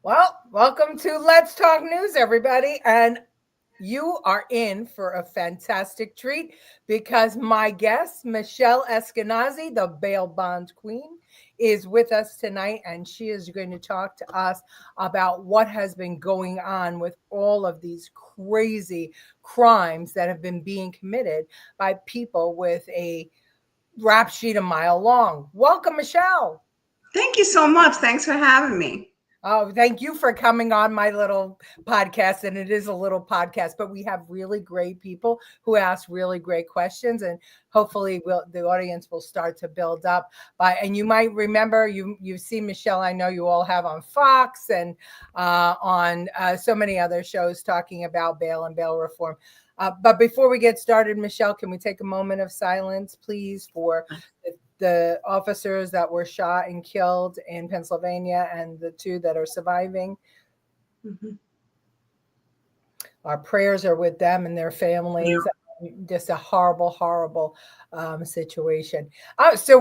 Well, welcome to Let's Talk News, everybody. And you are in for a fantastic treat because my guest, Michelle Esquenazi, the bail bond queen, is with us tonight. And she is going to talk to us about what has been going on with all of these crazy crimes that have been being committed by people with a rap sheet a mile long. Welcome, Michelle. Thank you so much. Thanks for having me. Oh, thank you for coming on my little podcast. And it is a little podcast, but we have really great people who ask really great questions. And hopefully the audience will start to build up. And you might remember, you've seen Michelle, I know you all have on Fox and on so many other shows talking about bail and bail reform. But before we get started, Michelle, can we take a moment of silence, please, for the officers that were shot and killed in Pennsylvania and the two that are surviving? Mm-hmm. Our prayers are with them and their families. Yeah. Just a horrible, horrible situation. So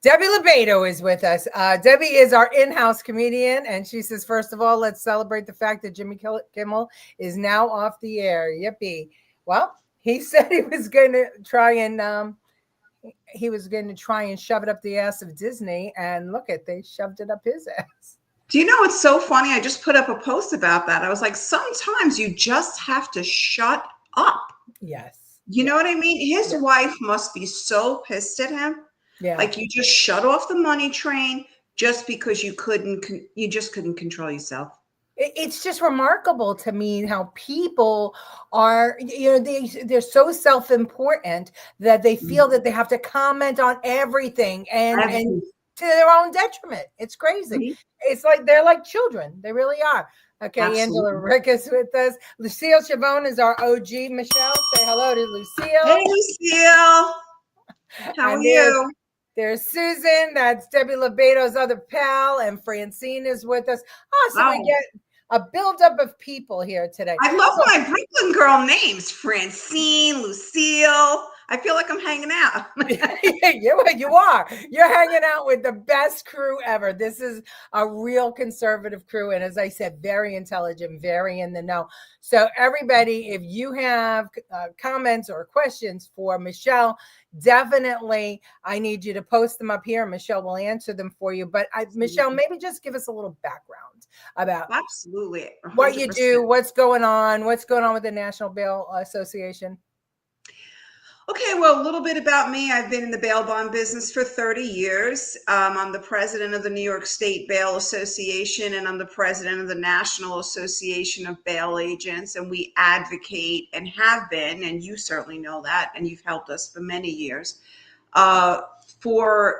Debbie Lebedo is with us. Debbie is our in-house comedian, and she says, first of all, let's celebrate the fact that Jimmy Kimmel is now off the air. Yippee. Well, he said he was going to try and shove it up the ass of Disney, and look they shoved it up his ass. Do you know what's so funny? I just put up a post about that. I was like, sometimes you just have to shut up. Yes. You know what I mean? His wife must be so pissed at him. Yeah. Like you just shut off the money train just because you just couldn't control yourself. It's just remarkable to me how people are, they're so self-important that they feel that they have to comment on everything and to their own detriment. It's crazy. Mm-hmm. It's like they're like children. They really are. Okay, absolutely. Angela Rick is with us. Lucille Chavone is our OG. Michelle, say hello to Lucille. Hey, Lucille. How are you? There's Susan. That's Debbie Lebedo's other pal, and Francine is with us. We get a buildup of people here today. I love my Brooklyn girl names: Francine, Lucille. I feel like I'm hanging out. You are. You're hanging out with the best crew ever. This is a real conservative crew. And as I said, very intelligent, very in the know. So everybody, if you have comments or questions for Michelle, definitely I need you to post them up here. Michelle will answer them for you. But Michelle, maybe just give us a little background about absolutely 100%. What you do, what's going on with the National Bail Association. Okay, well, a little bit about me. I've been in the bail bond business for 30 years. I'm the president of the New York State Bail Association, and I'm the president of the National Association of Bail Agents. And we advocate and have been, and you certainly know that, and you've helped us for many years, for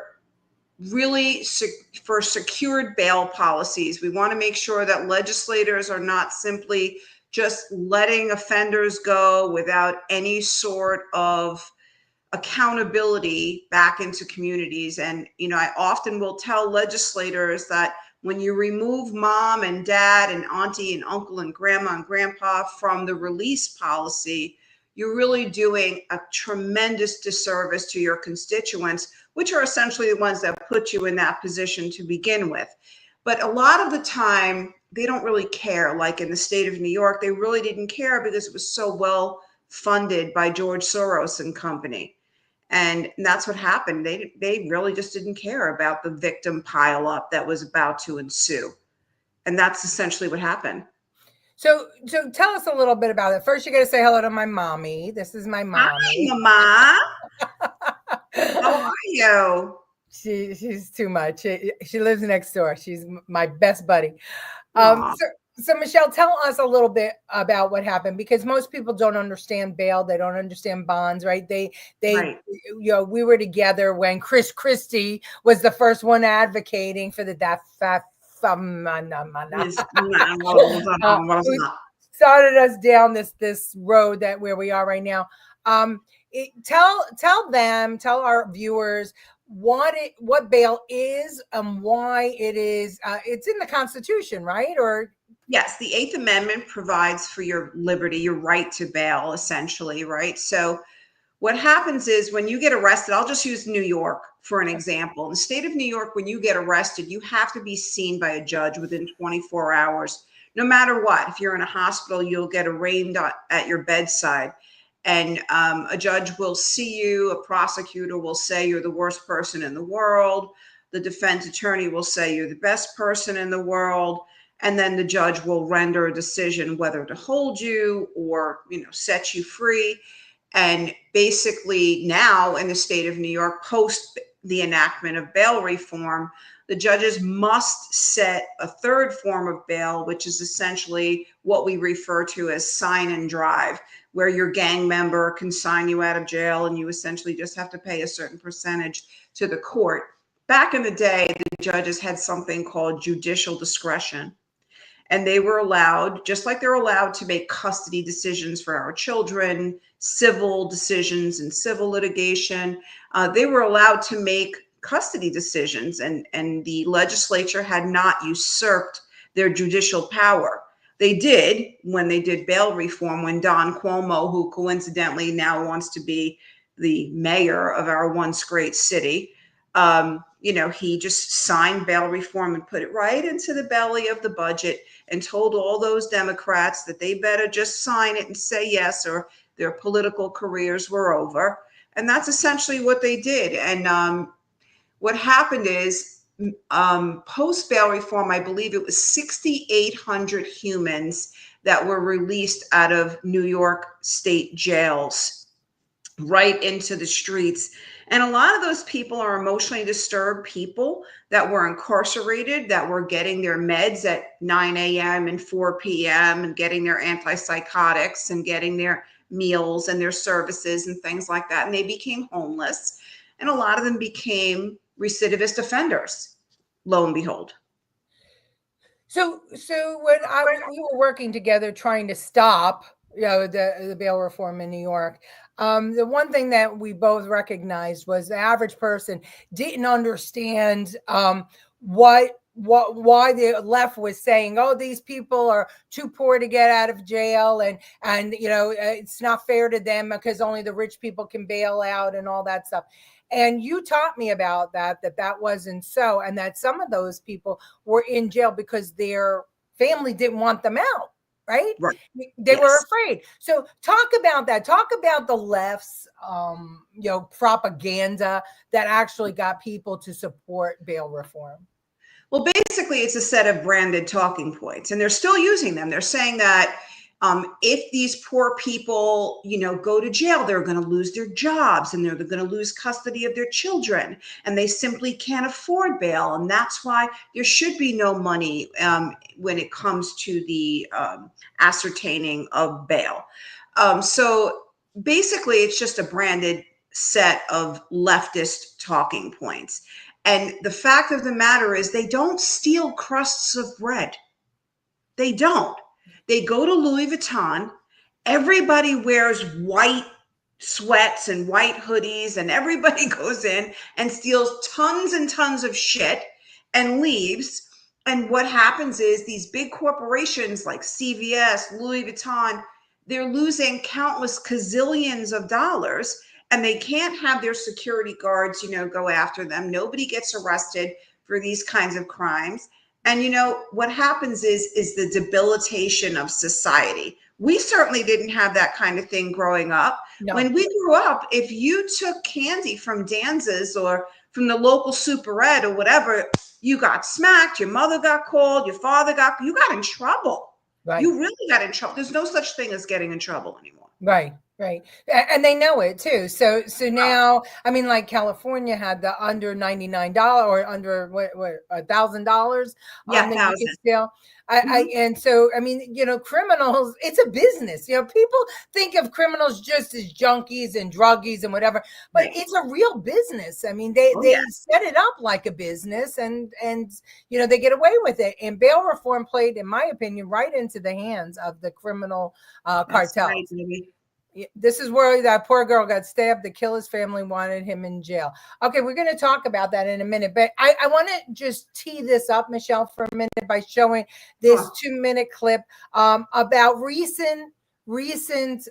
secured bail policies. We want to make sure that legislators are not simply just letting offenders go without any sort of accountability back into communities. And, I often will tell legislators that when you remove mom and dad and auntie and uncle and grandma and grandpa from the release policy, you're really doing a tremendous disservice to your constituents, which are essentially the ones that put you in that position to begin with. But a lot of the time, they don't really care. Like in the state of New York, they really didn't care because it was so well funded by George Soros and company. And that's what happened. They really just didn't care about the victim pileup that was about to ensue. And that's essentially what happened. So tell us a little bit about it. First, you got to say hello to my mommy. This is my mommy. Hi, Mama. How are you? She's too much. She lives next door. She's my best buddy. So Michelle, tell us a little bit about what happened, because most people don't understand bail. They don't understand bonds, right? Right. We were together when Chris Christie was the first one advocating for the death. Started us down this road where we are right now. Tell our viewers what bail is and why it is. It's in the Constitution, right? Or yes, the 8th Amendment provides for your liberty, your right to bail, essentially, right? So What happens is when you get arrested, I'll just use New York for an example. In the state of New York, when you get arrested, you have to be seen by a judge within 24 hours, no matter what. If you're in a hospital, you'll get arraigned at your bedside. And a judge will see you, a prosecutor will say you're the worst person in the world. The defense attorney will say you're the best person in the world. And then the judge will render a decision whether to hold you or, set you free. And basically now in the state of New York, post the enactment of bail reform, the judges must set a third form of bail, which is essentially what we refer to as sign and drive, where your gang member can sign you out of jail and you essentially just have to pay a certain percentage to the court. Back in the day, the judges had something called judicial discretion. And they were allowed, just like they're allowed to make custody decisions for our children, civil decisions and civil litigation, they were allowed to make custody decisions, and the legislature had not usurped their judicial power. They did when they did bail reform, when Don Cuomo, who coincidentally now wants to be the mayor of our once great city, he just signed bail reform and put it right into the belly of the budget and told all those Democrats that they better just sign it and say yes, or their political careers were over. And that's essentially what they did. And what happened is post bail reform, I believe it was 6,800 humans that were released out of New York state jails right into the streets. And a lot of those people are emotionally disturbed people that were incarcerated, that were getting their meds at 9 a.m. and 4 p.m. and getting their antipsychotics and getting their meals and their services and things like that. And they became homeless. And a lot of them became recidivist offenders, lo and behold. So when we were working together trying to stop, the bail reform in New York, the one thing that we both recognized was the average person didn't understand why the left was saying, oh, these people are too poor to get out of jail, and it's not fair to them because only the rich people can bail out and all that stuff. And you taught me about that wasn't so, and that some of those people were in jail because their family didn't want them out. Right? They were afraid. So talk about that. Talk about the left's, propaganda that actually got people to support bail reform. Well, basically, it's a set of branded talking points, and they're still using them. They're saying that if these poor people, go to jail, they're going to lose their jobs and they're going to lose custody of their children, and they simply can't afford bail. And that's why there should be no money when it comes to the ascertaining of bail. So basically, it's just a branded set of leftist talking points. And the fact of the matter is they don't steal crusts of bread. They don't. They go to Louis Vuitton. Everybody wears white sweats and white hoodies, and everybody goes in and steals tons and tons of shit and leaves. And what happens is these big corporations like CVS, Louis Vuitton, they're losing countless gazillions of dollars, and they can't have their security guards, go after them. Nobody gets arrested for these kinds of crimes. And what happens is the debilitation of society. We certainly didn't have that kind of thing growing up. No. When we grew up, if you took candy from Danza's or from the local Superette or whatever, you got smacked, your mother got called, your father you got in trouble. Right. You really got in trouble. There's no such thing as getting in trouble anymore. Right. And they know it too. So now, I mean, like California had the under $99 or under $1,000. Yeah, and so, I mean, criminals, it's a business. People think of criminals just as junkies and druggies and whatever, but it's a real business. I mean, they set it up like a business, and they get away with it. And bail reform played, in my opinion, right into the hands of the criminal cartels. Right, this is where that poor girl got stabbed. The killer's family wanted him in jail. Okay, we're going to talk about that in a minute, but I want to just tee this up, Michelle, for a minute by showing this 2-minute clip about recent recent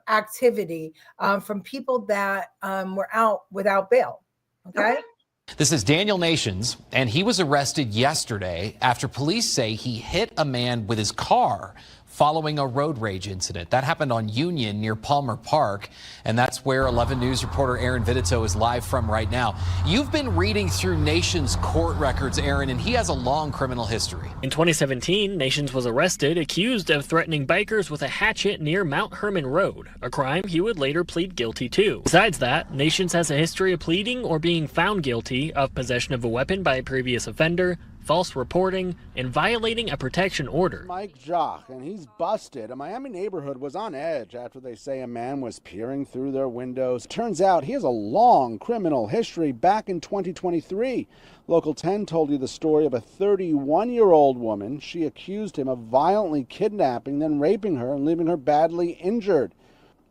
activity from people that were out without bail. Okay. This is Daniel Nations, and he was arrested yesterday after police say he hit a man with his car following a road rage incident. That happened on Union near Palmer Park, and that's where 11 News reporter Aaron Vidito is live from right now. You've been reading through Nations' court records, Aaron, and he has a long criminal history. In 2017, Nations was arrested, accused of threatening bikers with a hatchet near Mount Herman Road, a crime he would later plead guilty to. Besides that, Nations has a history of pleading or being found guilty of possession of a weapon by a previous offender, false reporting, and violating a protection order. Mike Jock, and he's busted. A Miami neighborhood was on edge after they say a man was peering through their windows. Turns out he has a long criminal history. Back in 2023, Local 10 told you the story of a 31-year-old woman. She accused him of violently kidnapping, then raping her and leaving her badly injured.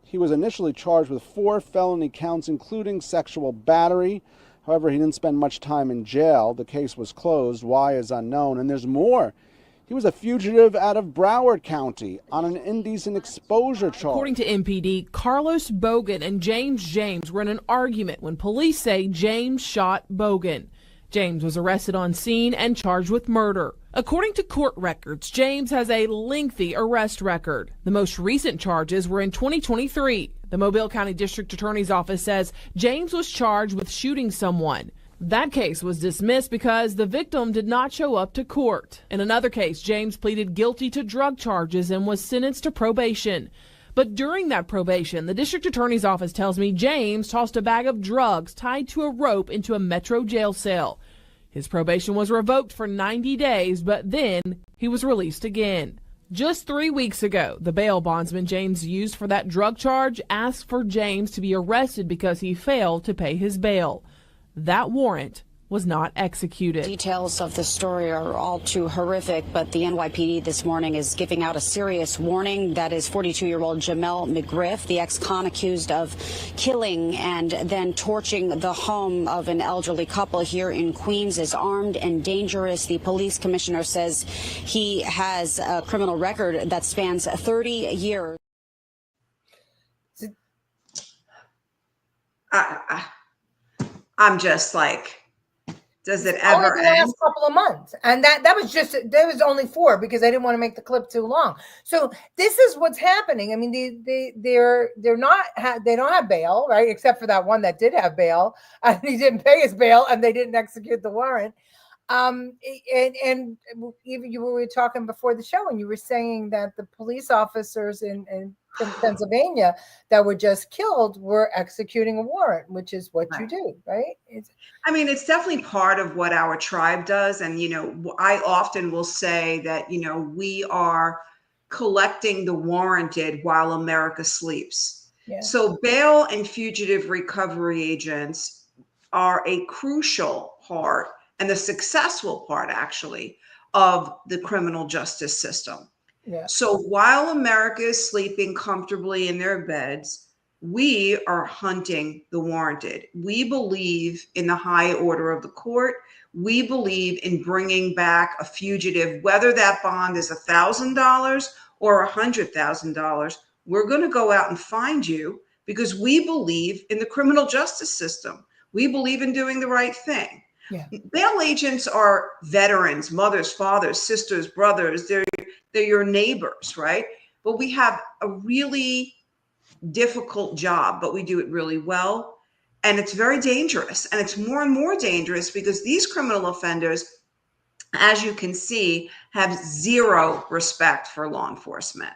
He was initially charged with 4 felony counts, including sexual battery. However, he didn't spend much time in jail. The case was closed. Why is unknown. And there's more. He was a fugitive out of Broward County on an indecent exposure charge. According to MPD, Carlos Bogan and James were in an argument when police say James shot Bogan. James was arrested on scene and charged with murder. According to court records, James has a lengthy arrest record. The most recent charges were in 2023. The Mobile County District Attorney's Office says James was charged with shooting someone. That case was dismissed because the victim did not show up to court. In another case, James pleaded guilty to drug charges and was sentenced to probation. But during that probation, the district attorney's office tells me James tossed a bag of drugs tied to a rope into a Metro jail cell. His probation was revoked for 90 days, but then he was released again. Just 3 weeks ago, the bail bondsman James used for that drug charge asked for James to be arrested because he failed to pay his bail. That warrant was not executed. Details of the story are all too horrific, but the NYPD this morning is giving out a serious warning. That is 42-year-old Jamel McGriff, the ex-con accused of killing and then torching the home of an elderly couple here in Queens, is armed and dangerous. The police commissioner says he has a criminal record that spans 30 years. I'm just like, does it ever only the last couple of months? And that was just, there was only 4 because I didn't want to make the clip too long. So this is what's happening. I mean, they don't have bail, right? Except for that one that did have bail, and he didn't pay his bail, and they didn't execute the warrant. And even you were talking before the show, and you were saying that the police officers in Pennsylvania that were just killed were executing a warrant, which is what you do, right? It's definitely part of what our tribe does. And, I often will say that, we are collecting the warranted while America sleeps. Yeah. So bail and fugitive recovery agents are a crucial part and the successful part, actually, of the criminal justice system. Yeah. So while America is sleeping comfortably in their beds, we are hunting the warranted. We believe in the high order of the court. We believe in bringing back a fugitive, whether that bond is $1,000 or $100,000. We're going to go out and find you because we believe in the criminal justice system. We believe in doing the right thing. Yeah. Bail agents are veterans, mothers, fathers, sisters, brothers. They're your neighbors, right? But we have a really difficult job, but we do it really well. And it's very dangerous. And it's more and more dangerous because these criminal offenders, as you can see, have zero respect for law enforcement.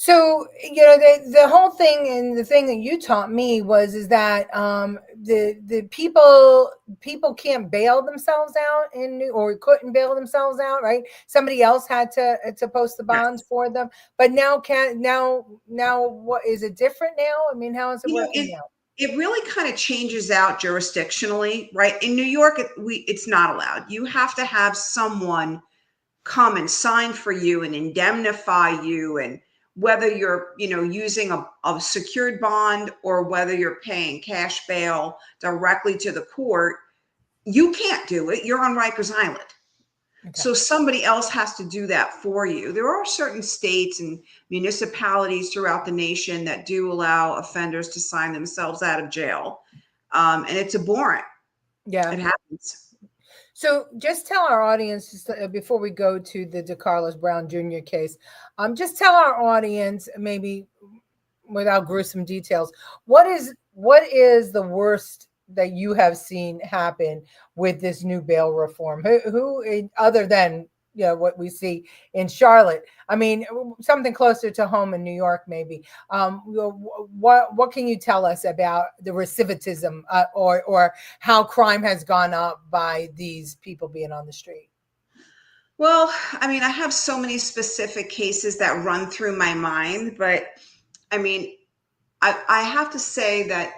So, the whole thing, and the thing that you taught me is that the people can't bail themselves out or couldn't bail themselves out, right? Somebody else had to post the bonds for them. But now what is it different now? I mean, how is it working now? It really kind of changes out jurisdictionally, right? In New York, it's not allowed. You have to have someone come and sign for you and indemnify you, and whether you're, using a secured bond or whether you're paying cash bail directly to the court, you can't do it. You're on Rikers Island. So somebody else has to do that for you. There are certain states and municipalities throughout the nation that do allow offenders to sign themselves out of jail. And it's abhorrent. Yeah. It happens. So just tell our audience, just, before we go to the Decarlos Brown Jr. case, just tell our audience, maybe without gruesome details, what is the worst that you have seen happen with this new bail reform? Who other than what we see in Charlotte? I mean, something closer to home in New York, maybe. What can you tell us about the recidivism or how crime has gone up by these people being on the street? Well, I mean, I have so many specific cases that run through my mind, but I mean, I have to say that,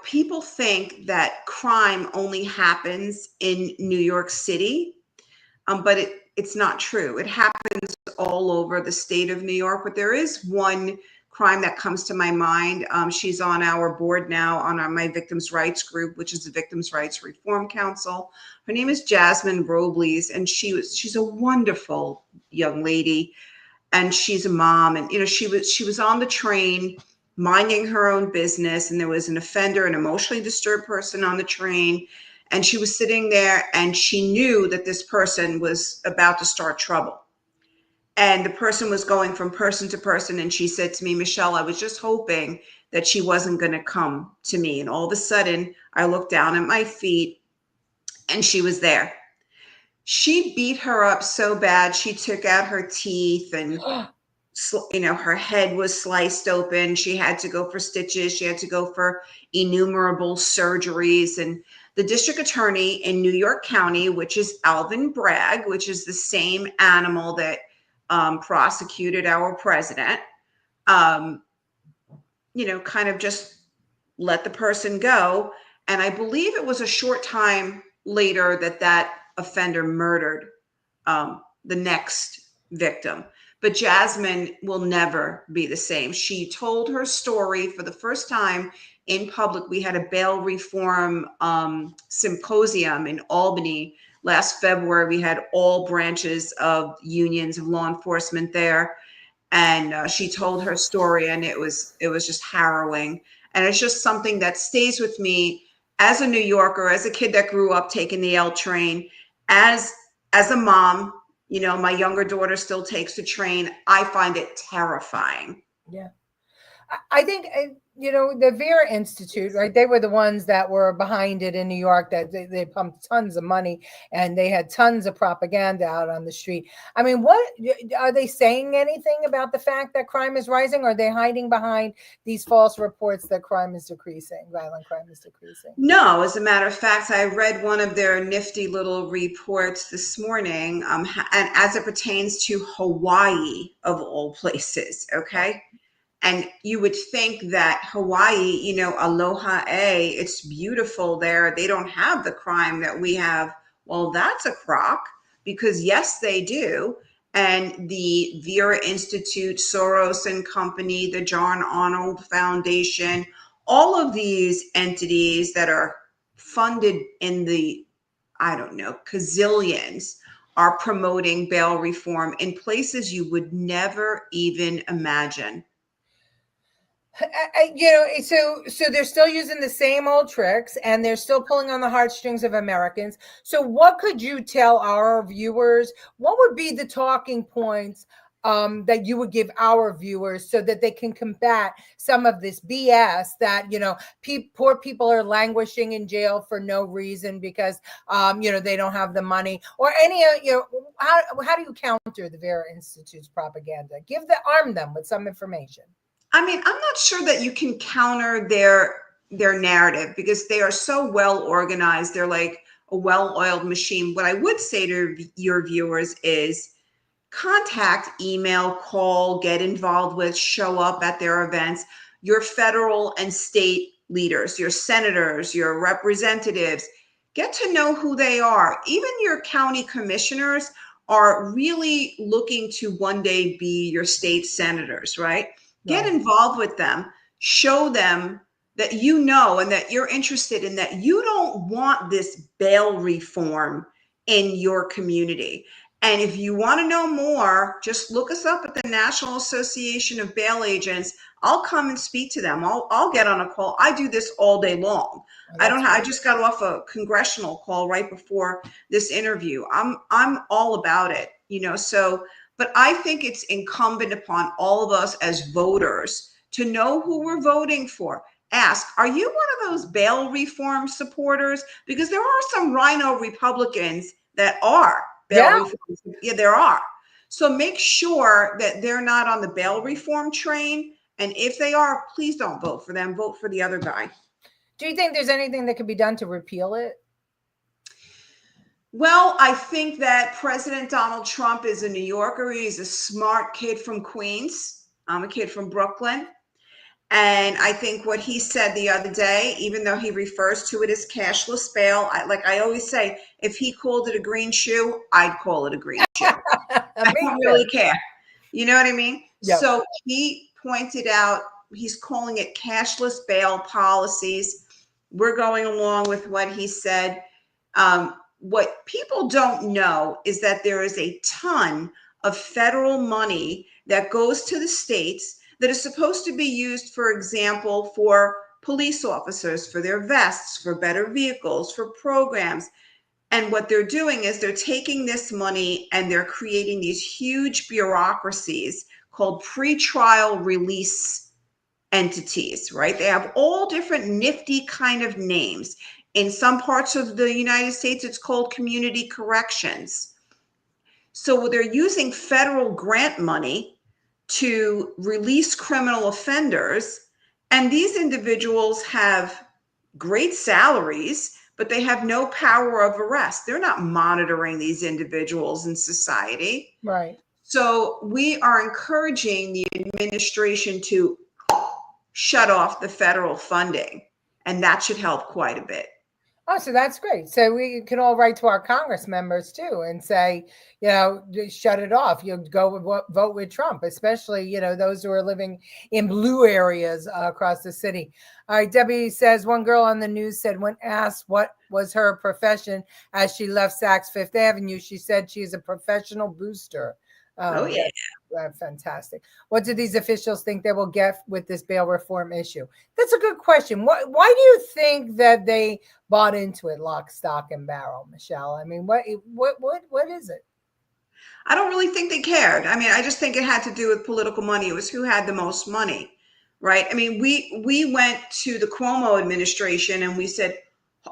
people think that crime only happens in New York City, but it's not true. It happens all over the state of New York, but there is one crime that comes to my mind. She's on our board now on my victims' rights group, which is the Victims' Rights Reform Council. Her name is Jasmine Robles, and she's a wonderful young lady, and she's a mom. And she was on the train minding her own business, and there was an offender, an emotionally disturbed person on the train, and she was sitting there, and she knew that this person was about to start trouble. And the person was going from person to person. And she said to me, Michelle, I was just hoping that she wasn't going to come to me. And all of a sudden, I looked down at my feet and she was there. She beat her up so bad. She took out her teeth and, her head was sliced open. She had to go for stitches. She had to go for innumerable surgeries. And the district attorney in New York County, which is Alvin Bragg, which is the same animal that prosecuted our president, kind of just let the person go. And I believe it was a short time later that offender murdered the next victim. But Jasmine will never be the same. She told her story for the first time in public. We had a bail reform symposium in Albany last February. We had all branches of unions of law enforcement there, and she told her story, and it was just harrowing. And it's just something that stays with me as a New Yorker, as a kid that grew up taking the L train, as a mom. My younger daughter still takes the train. I find it terrifying. Yeah. I think, the Vera Institute, right? They were the ones that were behind it in New York, that they pumped tons of money and they had tons of propaganda out on the street. I mean, what are they saying anything about the fact that crime is rising? Or are they hiding behind these false reports that crime is decreasing, violent crime is decreasing? No, as a matter of fact, I read one of their nifty little reports this morning, and as it pertains to Hawaii, of all places, okay? And you would think that Hawaii, aloha, it's beautiful there. They don't have the crime that we have. Well, that's a crock, because yes, they do. And the Vera Institute, Soros and Company, the John Arnold Foundation, all of these entities that are funded in the, gazillions, are promoting bail reform in places you would never even imagine. So they're still using the same old tricks, and they're still pulling on the heartstrings of Americans. So what could you tell our viewers? What would be the talking points that you would give our viewers so that they can combat some of this BS that, poor people are languishing in jail for no reason because, they don't have the money, or any, how do you counter the Vera Institute's propaganda? Arm them with some information. I mean, I'm not sure that you can counter their narrative, because they are so well organized. They're like a well-oiled machine. What I would say to your viewers is contact, email, call, get involved with, show up at their events, your federal and state leaders, your senators, your representatives. Get to know who they are. Even your county commissioners are really looking to one day be your state senators, right? Get involved with them, show them that and that you're interested in, that you don't want this bail reform in your community. And if you want to know more, just look us up at the National Association of Bail Agents. I'll come and speak to them. I'll get on a call. I do this all day long. I just got off a congressional call right before this interview. I'm all about it, so, but I think it's incumbent upon all of us as voters to know who we're voting for. Ask, are you one of those bail reform supporters? Because there are some rhino Republicans that are bail reform. Yeah, there are. So make sure that they're not on the bail reform train. And if they are, please don't vote for them. Vote for the other guy. Do you think there's anything that could be done to repeal it? Well, I think that President Donald Trump is a New Yorker. He's a smart kid from Queens. I'm a kid from Brooklyn. And I think what he said the other day, even though he refers to it as cashless bail, like I always say, if he called it a green shoe, I'd call it a green shoe. I don't really care. You know what I mean? Yep. So he pointed out, he's calling it cashless bail policies. We're going along with what he said. What people don't know is that there is a ton of federal money that goes to the states that is supposed to be used, for example, for police officers, for their vests, for better vehicles, for programs. And what they're doing is they're taking this money and they're creating these huge bureaucracies called pretrial release entities, right? They have all different nifty kind of names. In some parts of the United States, it's called community corrections. So they're using federal grant money to release criminal offenders. And these individuals have great salaries, but they have no power of arrest. They're not monitoring these individuals in society. Right. So we are encouraging the administration to shut off the federal funding, and that should help quite a bit. Oh, so that's great. So we can all write to our Congress members too and say, shut it off. Vote with Trump, especially, those who are living in blue areas across the city. All right. Debbie says one girl on the news said when asked what was her profession as she left Saks Fifth Avenue, she said she's a professional booster. Oh, yeah. That's fantastic. What do these officials think they will get with this bail reform issue? That's a good question. Why do you think that they bought into it lock, stock, and barrel, Michelle? I mean, what is it? I don't really think they cared. I mean, I just think it had to do with political money. It was who had the most money, right? I mean, we went to the Cuomo administration and we said,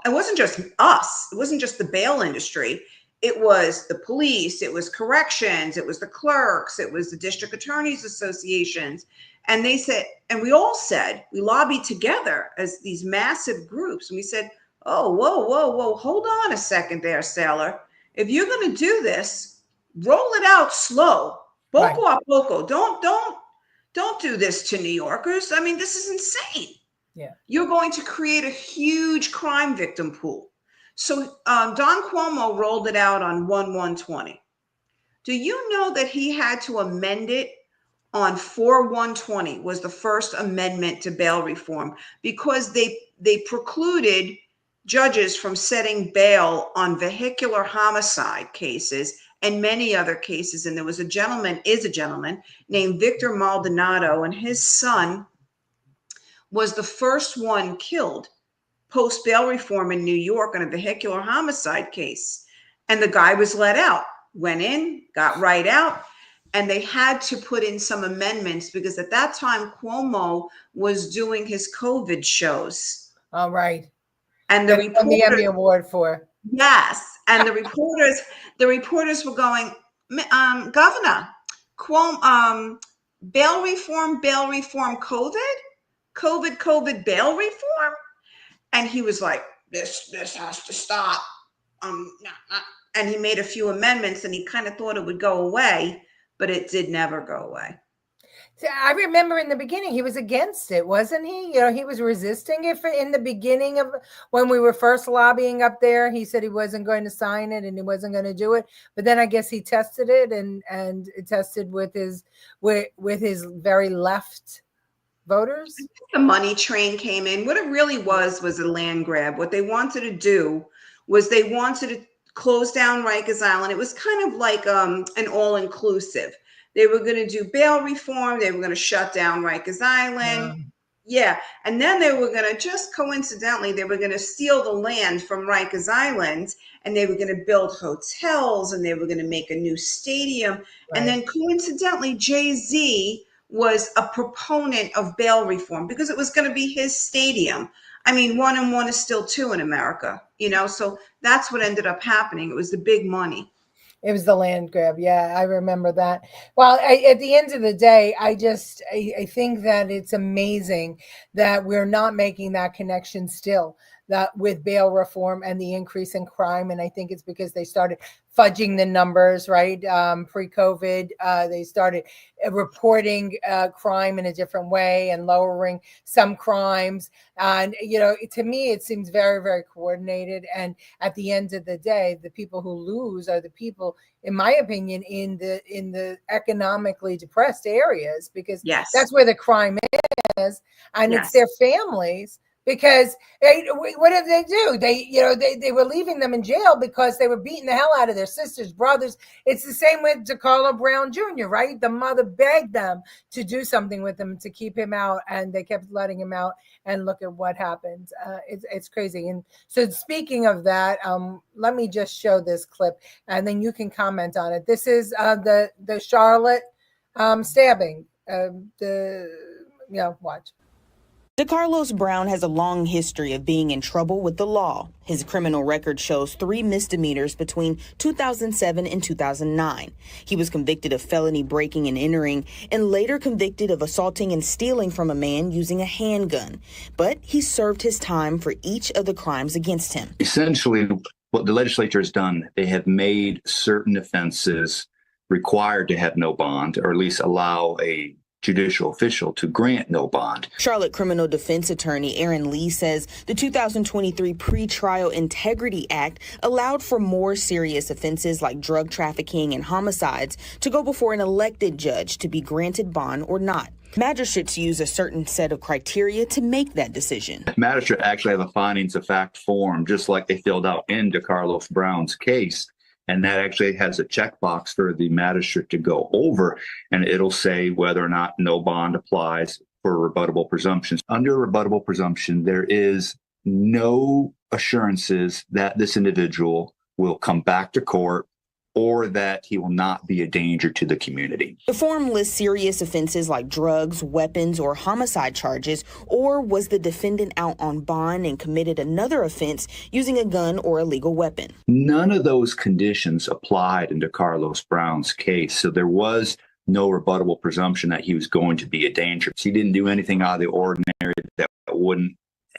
it wasn't just us. It wasn't just the bail industry. It was the police, it was corrections, it was the clerks, it was the district attorneys associations. And they said, and we all said, we lobbied together as these massive groups. And we said, oh, whoa, hold on a second there, Sailor. If you're going to do this, roll it out slow. Poco a poco. Don't do this to New Yorkers. I mean, this is insane. Yeah. You're going to create a huge crime victim pool. So Don Cuomo rolled it out on 1/1/20. Do you know that he had to amend it on 4/1/20 was the first amendment to bail reform because they precluded judges from setting bail on vehicular homicide cases and many other cases. And there was a gentleman named Victor Maldonado, and his son was the first one killed post bail reform in New York on a vehicular homicide case. And the guy was let out, went in, got right out. And they had to put in some amendments because at that time, Cuomo was doing his COVID shows. All right. And the Emmy Award for. Yes. And the reporters were going, Governor, Cuomo, bail reform, COVID, bail reform. And he was like, this has to stop. And he made a few amendments and he kind of thought it would go away, but it did never go away. I remember in the beginning, he was against it, wasn't he? He was resisting it in the beginning of when we were first lobbying up there. He said he wasn't going to sign it and he wasn't going to do it. But then I guess he tested it and it tested with his very left voters. The money train came in. What it really was a land grab. What they wanted to do was they wanted to close down Rikers Island. It was kind of like an all-inclusive. They were going to do bail reform. They were going to shut down Rikers Island. Yeah. And then they were going to, just coincidentally, they were going to steal the land from Rikers Island, and they were going to build hotels, and they were going to make a new stadium. Right. And then coincidentally, Jay-Z was a proponent of bail reform because it was going to be his stadium. I mean, 1 and 1 is still 2 in America, so that's what ended up happening. It was the big money. It was the land grab. Yeah, I remember that. Well, at the end of the day, I think that it's amazing that we're not making that connection still, that with bail reform and the increase in crime. And I think it's because they started fudging the numbers, right? Pre-COVID, they started reporting crime in a different way and lowering some crimes. And, to me, it seems very, very coordinated. And at the end of the day, the people who lose are the people, in my opinion, in the economically depressed areas, because that's where the crime is. And it's their families. Because what did they do? They were leaving them in jail because they were beating the hell out of their sisters, brothers. It's the same with Decarlos Brown Jr., right? The mother begged them to do something with him to keep him out, and they kept letting him out. And look at what happened. It's crazy. And so, speaking of that, let me just show this clip, and then you can comment on it. This is the Charlotte stabbing. Watch. Decarlos Brown has a long history of being in trouble with the law. His criminal record shows 3 misdemeanors between 2007 and 2009. He was convicted of felony breaking and entering and later convicted of assaulting and stealing from a man using a handgun. But he served his time for each of the crimes against him. Essentially, what the legislature has done, they have made certain offenses required to have no bond, or at least allow a judicial official to grant no bond. Charlotte criminal defense attorney Aaron Lee says the 2023 Pretrial Integrity Act allowed for more serious offenses like drug trafficking and homicides to go before an elected judge to be granted bond or not. Magistrates use a certain set of criteria to make that decision. Magistrates actually have a findings of fact form, just like they filled out in Decarlos Brown's case. And that actually has a checkbox for the magistrate to go over, and it'll say whether or not no bond applies for rebuttable presumptions. Under a rebuttable presumption, there is no assurances that this individual will come back to court or that he will not be a danger to the community. The form lists serious offenses like drugs, weapons, or homicide charges, or was the defendant out on bond and committed another offense using a gun or a legal weapon. None of those conditions applied in Decarlos Brown's case, so there was no rebuttable presumption that he was going to be a danger. He didn't do anything out of the ordinary that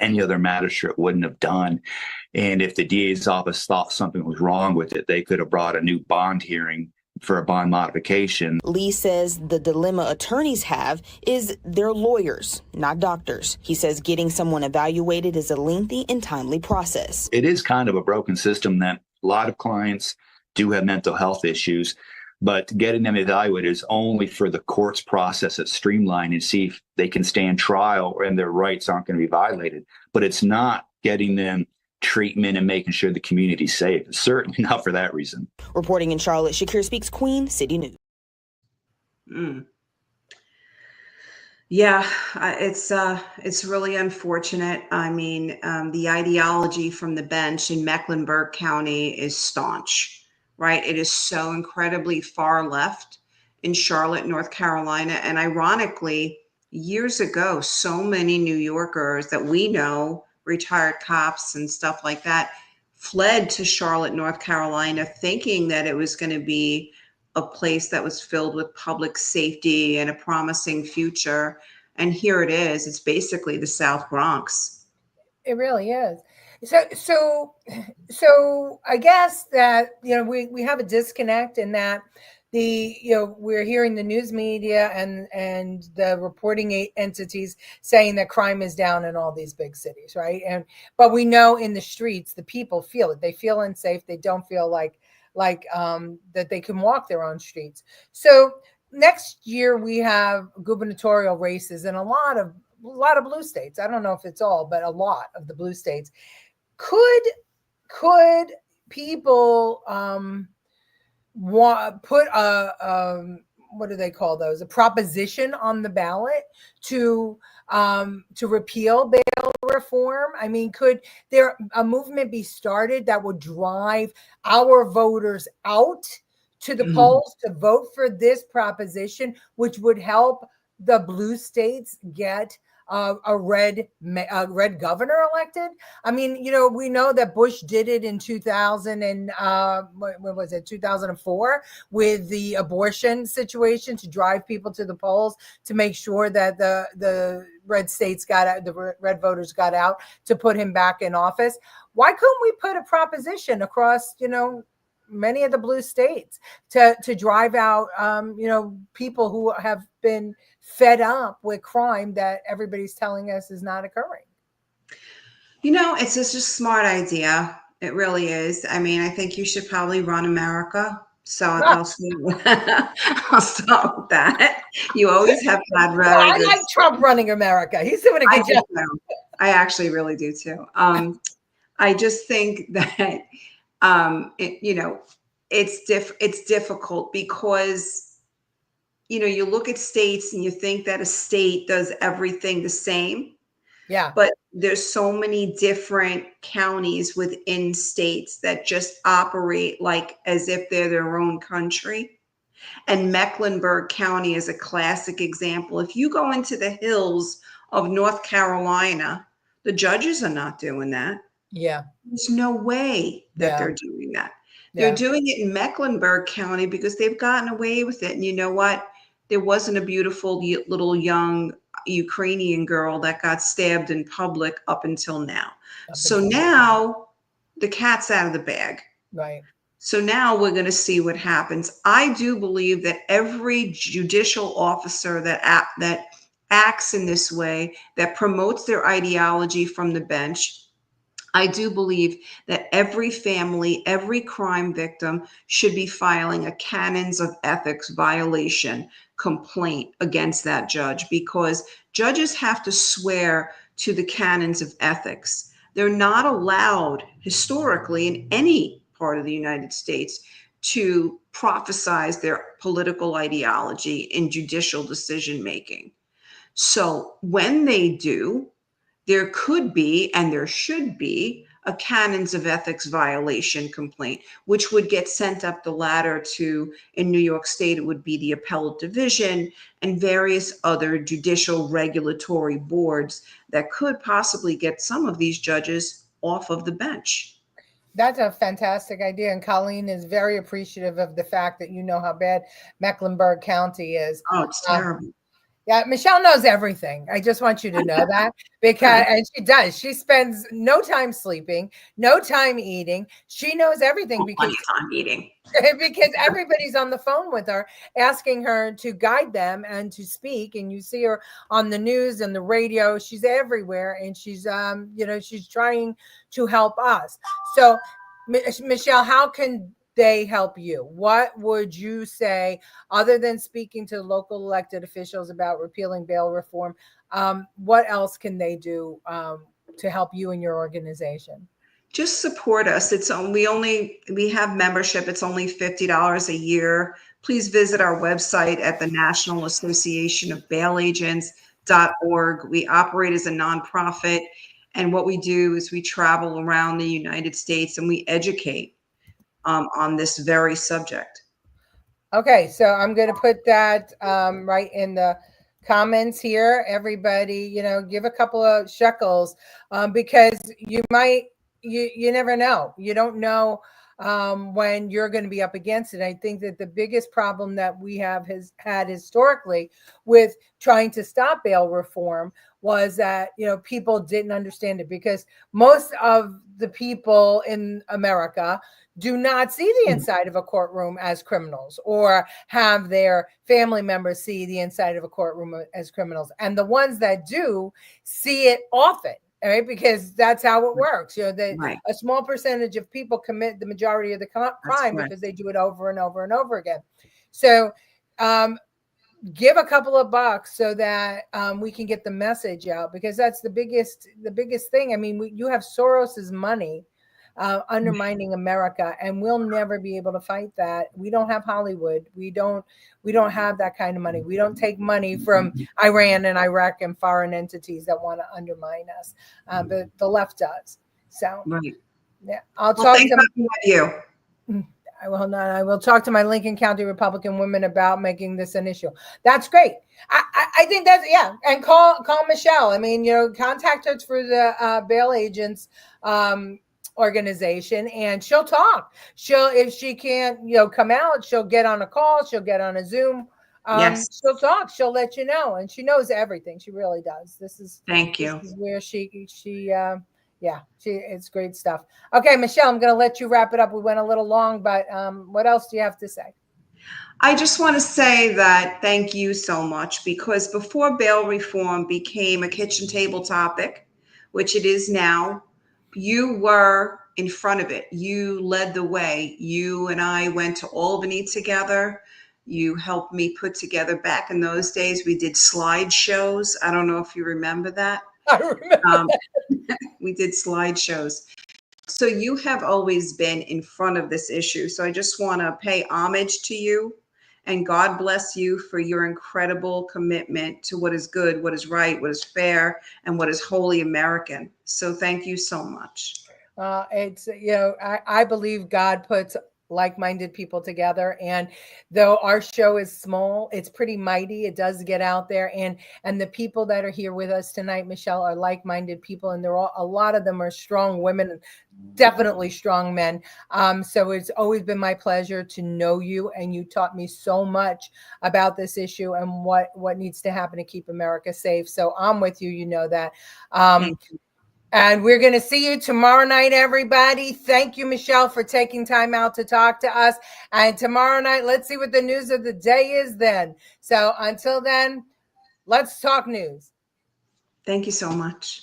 any other magistrate wouldn't have done. And if the DA's office thought something was wrong with it, they could have brought a new bond hearing for a bond modification. Lee says the dilemma attorneys have is they're lawyers, not doctors. He says getting someone evaluated is a lengthy and timely process. It is kind of a broken system that a lot of clients do have mental health issues, but getting them evaluated is only for the court's process at streamline and see if they can stand trial and their rights aren't going to be violated. But it's not getting them treatment and making sure the community's safe. It's certainly not for that reason. Reporting in Charlotte, Shakir Speaks, Queen City News. Yeah, it's really unfortunate. I mean, the ideology from the bench in Mecklenburg County is staunch. Right. It is so incredibly far left in Charlotte, North Carolina. And ironically, years ago, so many New Yorkers that we know, retired cops and stuff like that, fled to Charlotte, North Carolina, thinking that it was going to be a place that was filled with public safety and a promising future. And here it is. It's basically the South Bronx. It really is. So I guess that, we have a disconnect in that we're hearing the news media and the reporting entities saying that crime is down in all these big cities, right? But we know in the streets, the people feel it. They feel unsafe. They don't feel like that they can walk their own streets. So next year we have gubernatorial races in a lot of blue states. I don't know if it's all, but a lot of the blue states. Could people put what do they call those? A proposition on the ballot to repeal bail reform? I mean, could there a movement be started that would drive our voters out to the polls to vote for this proposition, which would help the blue states get a red governor elected? I mean, we know that Bush did it in 2000 and what was it, 2004, with the abortion situation, to drive people to the polls to make sure that the red states got out, the red voters got out to put him back in office. Why couldn't we put a proposition across, many of the blue states to drive out, people who have been fed up with crime that everybody's telling us is not occurring? It's just a smart idea. It really is. I mean, I think you should probably run America. So I'll start with that. You always have had very I like Trump running America. He's doing a good job. I actually really do too. I just think that it's difficult because you look at states and you think that a state does everything the same. Yeah. But there's so many different counties within states that just operate like as if they're their own country. And Mecklenburg County is a classic example. If you go into the hills of North Carolina, the judges are not doing that. Yeah. There's no way that they're doing that. They're doing it in Mecklenburg County because they've gotten away with it. And you know what? There wasn't a beautiful little young Ukrainian girl that got stabbed in public up until now. So now the cat's out of the bag. Right. So now we're going to see what happens. I do believe that every judicial officer that acts in this way, that promotes their ideology from the bench, I do believe that every family, every crime victim should be filing a canons of ethics violation complaint against that judge, because judges have to swear to the canons of ethics. They're not allowed historically in any part of the United States to prophesize their political ideology in judicial decision making. So when they do, there could be, and there should be, a canons of ethics violation complaint, which would get sent up the ladder to, in New York State, it would be the appellate division and various other judicial regulatory boards that could possibly get some of these judges off of the bench. That's a fantastic idea. And Colleen is very appreciative of the fact that you know how bad Mecklenburg County is. Oh, it's terrible. Yeah, Michelle knows everything. I just want you to know that, because, and she does. She spends no time sleeping, no time eating. She knows everything because everybody's on the phone with her, asking her to guide them and to speak. And you see her on the news and the radio. She's everywhere, and she's she's trying to help us. So, Michelle, how can they help you? What would you say, other than speaking to local elected officials about repealing bail reform? What else can they do to help you and your organization? Just support us. We have membership. It's only $50 a year. Please visit our website at the National Association of Bail Agents.org. We operate as a nonprofit, and what we do is we travel around the United States and we educate on this very subject. Okay, so I'm going to put that right in the comments here. Everybody, give a couple of shekels because you never know. You don't know when you're going to be up against it. I think that the biggest problem that we has had historically with trying to stop bail reform was that, people didn't understand it, because most of the people in America do not see the inside of a courtroom as criminals, or have their family members see the inside of a courtroom as criminals. And the ones that do see it often, right? Because that's how it works. A small percentage of people commit the majority of the crime because they do it over and over and over again. So give a couple of bucks so that we can get the message out, because that's the biggest thing. I mean, you have Soros's money undermining America, and we'll never be able to fight that. We don't have Hollywood. We don't have that kind of money. We don't take money from Iran and Iraq and foreign entities that want to undermine us, but the left does. So, right. Yeah, I'll Well, talk thank to God we have you. I will not. I will talk to my Lincoln County Republican women about making this an issue. That's great. I think that's, yeah. And call Michelle. I mean, contact her for the bail agents organization, and she'll talk. If she can't, come out, she'll get on a call. She'll get on a Zoom. Yes. She'll talk. She'll let you know, and she knows everything. She really does. Thank you. This is where it's great stuff. Okay, Michelle, I'm going to let you wrap it up. We went a little long, but what else do you have to say? I just want to say that thank you so much, because before bail reform became a kitchen table topic, which it is now, you were in front of it. You led the way. You and I went to Albany together. You helped me put together, back in those days, we did slideshows. I don't know if you remember that. I remember. We did slideshows. So you have always been in front of this issue. So I just want to pay homage to you, and God bless you for your incredible commitment to what is good, what is right, what is fair, and what is wholly American. So thank you so much. It's, I believe God puts like-minded people together, and though our show is small, it's pretty mighty. It does get out there, and the people that are here with us tonight, Michelle, are like-minded people, and a lot of them are strong women, definitely strong men. So it's always been my pleasure to know you, and you taught me so much about this issue and what needs to happen to keep America safe. So I'm with you, you know that. Thank you. And we're going to see you tomorrow night, everybody. Thank you, Michelle, for taking time out to talk to us. And tomorrow night, let's see what the news of the day is then. So until then, let's talk news. Thank you so much.